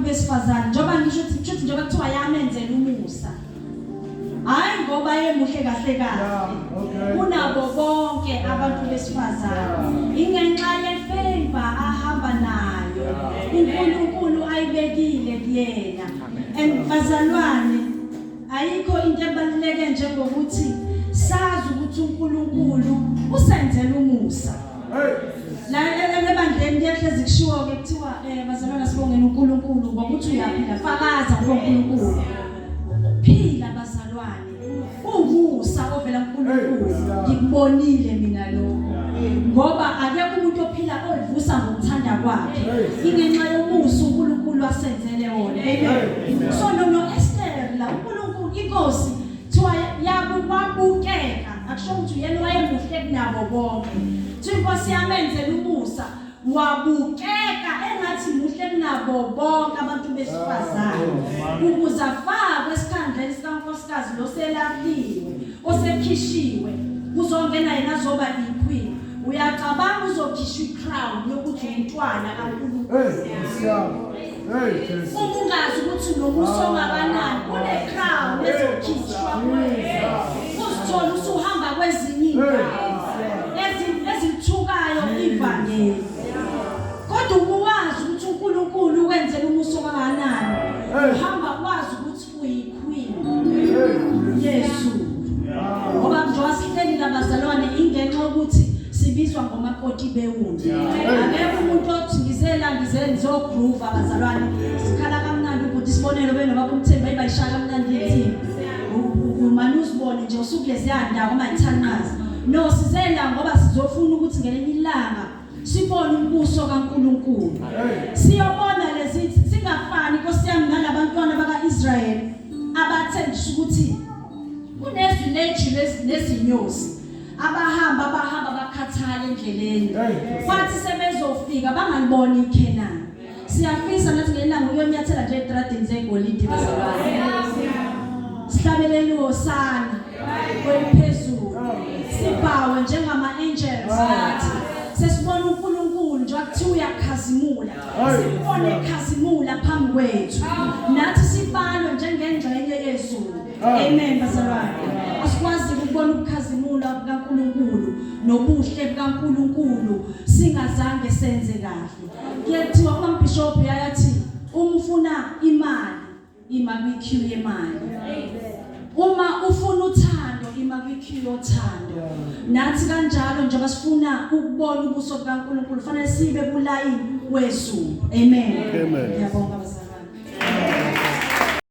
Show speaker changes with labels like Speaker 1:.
Speaker 1: besifazane njoba ngisho ukuthi njoba kuthiwa yamenzela umusa hayi ngoba yemuhle kahle kahle kunabo bonke abantu besifazane ingenxa yefavor ahamba nayo uNkulunkulu ayibekile kuyena bazalwane ayikho into ebaluleke njengokuthi sazi ukuthi uNkulunkulu usenzela umusa la ebandleni kuyahlezi kushiwo ke kuthiwa bazalwane sibongeni uNkulunkulu ngokuthi uyaphila fakaza ngoNkulunkulu phila bazalwane umusa ovela kuNkulunkulu ngikubonile mina lokho ngoba akekho umuntu ophila ovusa ngokuthanda kwakhe ingenxa yomusa uNkulunkulu asenzele wona amen so no Esther la uNkulunkulu inkosi thiwa yabukeka akusho ukuthi yena wayemuhle kunabo bonke inkosi yamenzela umusa wabukeka engathi muhle kunabo bonke abantu besifazane ukuze afakwe esikhandleni sikankosikazi loselaphiliwe osekhishiwe uzongena yena azoba iqueen uyacabanga uzokhishwa icrown yokuthi umntwana kaNkulunkulu ungazi ukuthi nomuso ngabanani kule crown ezokhishwa uzithola usuhamba kwezinye indawo ezithukayo ivangeli kodwa ubuwazi ukuthi uNkulunkulu wenzela umuso kangakanani uhamba kwazi ukuthi uyiqueen Yesu ngoba njengoba sihleli labazalwane ingenxa ukuthi sibizwa ngomakoti bewundi akekho umuntu othi ngizele ngizogroove abazalwane sikhala kamnandi ukuthi sibonele benoba kumthemba bayishaya kamnandi ithi umani usibone nje usuku leziyanda uma ithanqaza no sizela ngoba sizofuna ukuthi ngelinye ilanga sibone umbuso kaNkulunkulu siyobona lezi singafani Nkosi yami nalabantwana bakaIsrael abathenjiswa ukuthi kunezwi nezinyosi abahamba bakhathala endleleni kwathi sebezofika bangaliboni iKenani siyafisa nathi ngelanga uyonyathela nje etradini zegolide bazalwane sihlabelele uHosana kweliphezulu sibhawe njengama angels nathi sesibona uNkulunkulu nje akuthiwa uyakhazimula sibone ekhazimula phambi kwethu nathi sibalwe njengengxenye yezulu amen bazalwane asikwazi ukubona ukukhazimula kaNkulunkulu nobuhle bukaNkulunkulu singazange senze kahle kuyethiwa uMbishop yayathi umfuna imali ima kwiqueue yemali uma ufuna uthando ima kwiqueue yothando nathi kanjalo njengoba sifuna ukubona ubuso bukaNkulunkulu fanele sibe kulayini wezulu amen ngiyabonga